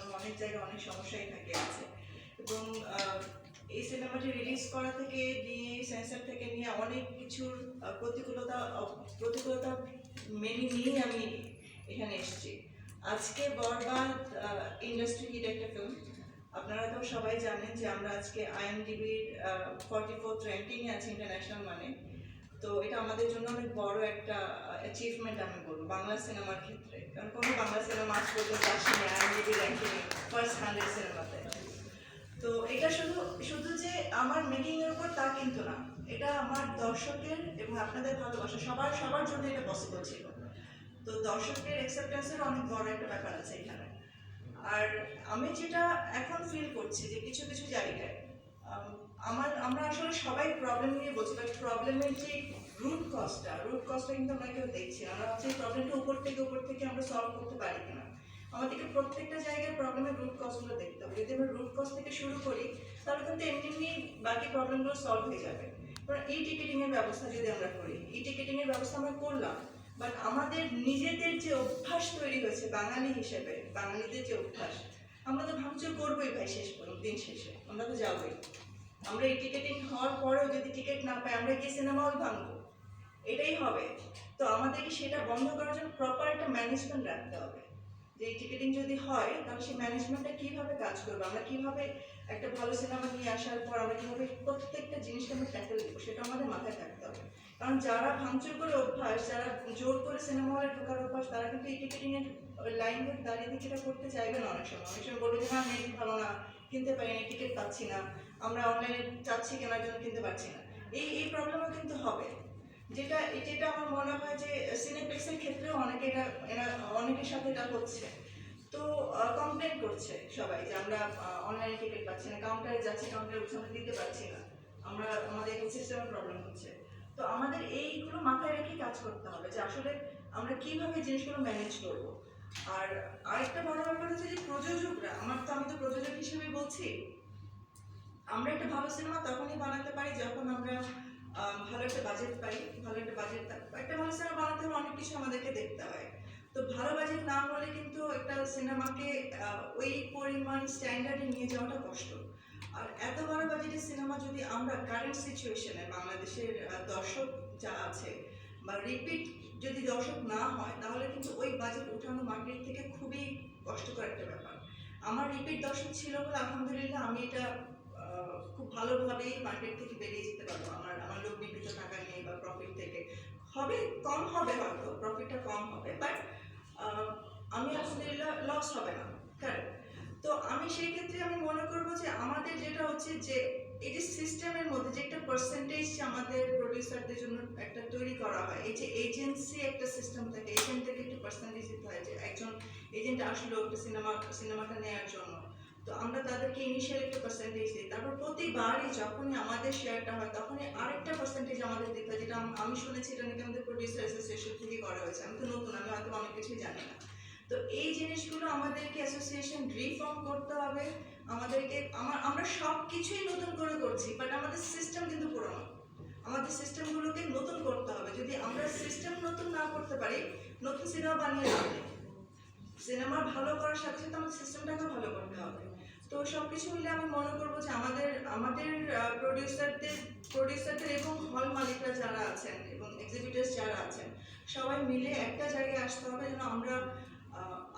এবং অনেক জায়গায় অনেক সমস্যাই থাকে আছে। এবং এই সিনেমাটি রিলিজ করা থেকে নিয়ে সেন্সর থেকে নিয়ে অনেক কিছুর প্রতিকূলতা মেনে নিয়েই আমি এখানে এসেছি। আজকে বরবাদ ইন্ডাস্ট্রি হিট একটা ফিল্ম। আপনারা তো সবাই জানেন যে আমরা আজকে IMDb-র 44th র্যাঙ্কিংয়ে আছি ইন্টারন্যাশনাল মানে। তো এটা আমাদের জন্য অনেক বড় একটা অ্যাচিভমেন্ট আমি বলবো বাংলা সিনেমার ক্ষেত্রে, কারণ কোনো বাংলা সিনেমা আজ পর্যন্ত আসেনি IMDb র্যাঙ্কিংয়ে ফার্স্ট 100 সিনেমাতে। তো এটা শুধু শুধু যে আমার মেকিং এর উপর তা কিন্তু না, এটা আমার দর্শকের এবং আপনাদের ভালোবাসা সবার সবার জন্য এটা পসিবল ছিল। তো দর্শকের অ্যাকসেপ্টেন্সের অনেক বড় একটা ব্যাপার আছে এখানে। আর আমি যেটা এখন ফিল করছি যে কিছু কিছু জায়গায় আমরা আসলে সবাই প্রবলেম নিয়ে বলছি, বাট প্রবলেমের যে রুট কজটা কিন্তু আমরা কেউ দেখছি না। আমরা হচ্ছে প্রবলেমটা উপর থেকে আমরা সলভ করতে পারি কিনা। আমাদেরকে প্রত্যেকটা জায়গায় প্রবলেমের রুট কজগুলো দেখতে হবে। যদি আমরা রুট কজ থেকে শুরু করি তাহলে কিন্তু এমনি বাকি প্রবলেমগুলো সলভ হয়ে যাবে। কারণ ই টিকিটিং এর ব্যবস্থা যদি আমরা করি, ই টিকিটিং এর ব্যবস্থা আমরা করলাম, বাট আমাদের নিজেদের যে অভ্যাস তৈরি হয়েছে বাঙালি হিসেবে, বাঙালিদের যে অভ্যাস, আমরা তো ভাঙচুর করবোই ভাই, শেষ পর্যন্ত দিন শেষে আমরা তো যাবোই। আমরা এই টিকিটিং হওয়ার পরেও যদি টিকিট না পাই আমরা গিয়ে সিনেমা হল ভাঙবো, এটাই হবে। তো আমাদেরকে সেটা বন্ধ করার জন্য প্রপার একটা ম্যানেজমেন্ট রাখতে হবে। যে এই টিকিটিং যদি হয় তাহলে সেই ম্যানেজমেন্টটা কীভাবে কাজ করবে, আমরা কীভাবে একটা ভালো সিনেমা নিয়ে আসার পর আমরা কীভাবে প্রত্যেকটা জিনিসটা আমরা ট্যাকেল দেবো, সেটা আমাদের মাথায় থাকতে হবে। কারণ যারা ভাঙচুর করে অভ্যাস, যারা জোর করে সিনেমা হলে ঢোকার অভ্যাস, তারা কিন্তু এই টিকিটিংয়ের লাইন ধরে দাঁড়িয়ে থেকে এটা করতে চাইবে না। অনেক সময় বলবে যে না নেট ভালো না, কিনতে পারি না, টিকিট পাচ্ছি না, আমরা অনলাইনে চাচ্ছি কেনার জন্য কিনতে পারছি না। এই প্রবলেমও কিন্তু হবে, যেটা যেটা আমার মনে হয় যে সিনেপ্লেক্সের ক্ষেত্রেও অনেকের সাথে এটা হচ্ছে। তো কমপ্লেন করছে সবাই যে আমরা অনলাইনে টিকিট পাচ্ছি না, কাউন্টারে যাচ্ছি, কাউন্টারে উঠছে আমরা দিতে পারছি না, আমাদের সিস্টেমের প্রবলেম হচ্ছে। তো আমাদের এইগুলো মাথায় রেখে কাজ করতে হবে যে আসলে আমরা কিভাবে জিনিসগুলো ম্যানেজ করবো। আর আরেকটা বড় ব্যাপার হচ্ছে যে প্রযোজকরা, আমি তো প্রযোজক হিসেবে বলছি, আমরা একটা ভালো সিনেমা তখনই বানাতে পারি যখন আমরা ভালো একটা বাজেট পাই। একটা ভালো সিনেমা বানাতে হলে অনেক কিছু আমাদেরকে দেখতে হয়। তো ভালো বাজেট না হলে কিন্তু একটা সিনেমাকে ওই পরিমাণ স্ট্যান্ডার্ডে নিয়ে যাওয়াটা কষ্ট। আর এত বড় বাজেটের সিনেমা যদি আমরা কারেন্ট সিচুয়েশনে বাংলাদেশের দর্শক যা আছে বা রিপিট যদি দর্শক না হয় তাহলে কিন্তু ওই বাজেট উঠানো মার্কেট থেকে খুবই কষ্টকর একটা ব্যাপার। আমার রিপিট দর্শক ছিল বলে আলহামদুলিল্লাহ আমি এটা খুব ভালোভাবেই মার্কেট থেকে বেরিয়ে যেতে পারবো। আমার লোক নির্মিত টাকা নেই বা প্রফিট থেকে হবে, কম হবে, হয়তো প্রফিটটা কম হবে, বাট আমি আলহামদুলিল্লাহ লস হবে না। কারেক্ট। তো আমি সেই ক্ষেত্রে আমি মনে করবো যে আমাদের যেটা হচ্ছে যে এই যে সিস্টেমের মধ্যে যে একটা পার্সেন্টেজ আমাদের প্রডিউসারদের জন্য একটা তৈরি করা হয়, এই যে এজেন্সি একটা সিস্টেম থাকে, এজেন্ট থেকে একটা পার্সেন্টেজ দিতে হয় যে একজন এজেন্ট আসলো একটা সিনেমাটা নেওয়ার জন্য। তো আমরা তাদেরকে ইনিশিয়াল একটা পার্সেন্টেজ দিই, তারপর প্রতিবারই যখনই আমাদের শেয়ারটা হয় তখনই আরেকটা পার্সেন্টেজ আমাদের দিতে হয়, যেটা আমি শুনেছি এটা নাকি আমাদের প্রডিউসার অ্যাসোসিয়েশন থেকে করা হয়েছে। আমি তো নতুন, আমি হয়তো অনেক কিছুই জানি না। তো এই জিনিসগুলো আমাদেরকে অ্যাসোসিয়েশন রিফর্ম করতে হবে। আমাদেরকে আমরা সব কিছুই নতুন করে করছি, বাট আমাদের সিস্টেম কিন্তু পুরনো। আমাদের সিস্টেমগুলোকে নতুন করতে হবে। যদি আমরা সিস্টেম নতুন না করতে পারি, নতুন সিনেমা বানিয়ে লাভ নেই। সিনেমা ভালো করার সাথে সাথে আমাদের সিস্টেমটাকে ভালো করতে হবে। তো সবকিছু মিলে আমি মনে করবো যে আমাদের প্রডিউসারদের এবং হল মালিকরা যারা আছেন এবং এক্সিবিটার্স যারা আছেন সবাই মিলে একটা জায়গায় আসতে হবে যেন আমরা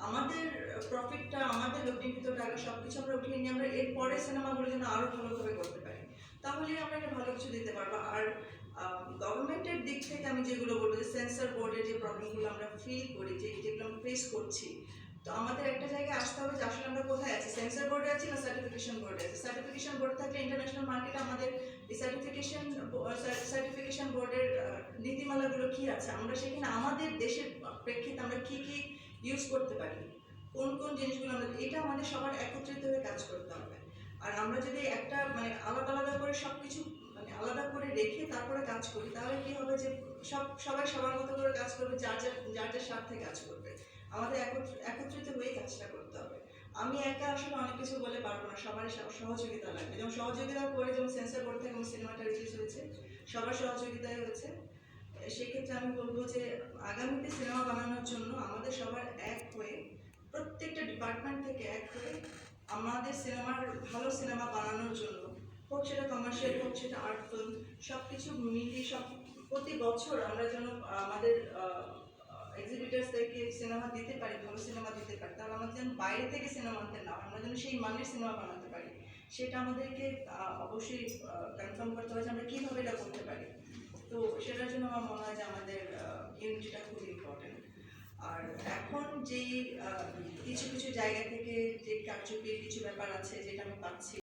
আমাদের প্রফিটটা, আমাদের লগ্নিকৃত টাকা সবকিছু আমরা উঠিয়ে নিয়ে আমরা এরপরে সিনেমাগুলো যেন আরো ভালোভাবে করতে পারি, তাহলে আমরা একটা ভালো কিছু দিতে পারবো। আর গভর্নমেন্টের দিক থেকে আমি যেগুলো বলবো যে সেন্সর বোর্ডের যে প্রবলেমগুলো আমরা ফিল করি, যেগুলো আমরা ফেস করছি, তো আমাদের একটা জায়গায় আসতে হবে যে আসলে আমরা কোথায় আছি, সেন্সর বোর্ডে আছি না সার্টিফিকেশন বোর্ডে আছি। সার্টিফিকেশন বোর্ড থাকলে ইন্টারন্যাশনাল মার্কেটে আমাদের এই সার্টিফিকেশন বোর্ডের নীতিমালাগুলো কি আছে, আমরা সেখানে আমাদের দেশের প্রেক্ষিতে আমরা কি কি ইউজ করতে পারি, কোন কোন জিনিসগুলো এটা আমাদের সবার একত্রিত হয়ে কাজ করতে হবে। আর আমরা যদি একটা আলাদা আলাদা করে সবকিছু আলাদা করে রেখে তারপরে কাজ করি তাহলে কি হবে যে সবাই সবার মতো করে কাজ করবে, যার যার স্বার্থে কাজ করবে। আমাদের একত্রিত হয়ে কাজটা করতে হবে। আমি একা আসলে অনেক কিছু বলে পারবো না, সবারই সহযোগিতা লাগবে। যেমন সহযোগিতা করে যেমন সেন্সর বোর্ড থেকে সিনেমাটা রিলিজ হয়েছে, সবার সহযোগিতায় হয়েছে। সেক্ষেত্রে আমি বলবো যে আগামীতে সিনেমা বানানোর জন্য আমাদের সবার এক হয়ে প্রত্যেকটা ডিপার্টমেন্ট থেকে এক করে আমাদের সিনেমার ভালো সিনেমা বানানোর জন্য, হোক সেটা কমার্শিয়াল হোক সেটা আর্ট ফিল্ম, সব কিছু মিলিয়ে প্রতি বছর আমরা যেন আমাদের এক্সিবিটার্সদেরকে সিনেমা দিতে পারি, ভালো সিনেমা দিতে পারি, তাহলে আমাদের যেন বাইরে থেকে সিনেমা আনতে না হয়, আমরা যেন সেই মানের সিনেমা বানাতে পারি, সেটা আমাদেরকে অবশ্যই কনফার্ম করতে হবে যে আমরা কীভাবে এটা করতে পারি। তো সেটার জন্য আমার মনে হয় যে আমাদের ইউনিটিটা খুব ইম্পর্টেন্ট। আর এখন যেই কিছু কিছু জায়গা থেকে যে কারচুপির কিছু ব্যাপার আছে যেটা আমি পাচ্ছি,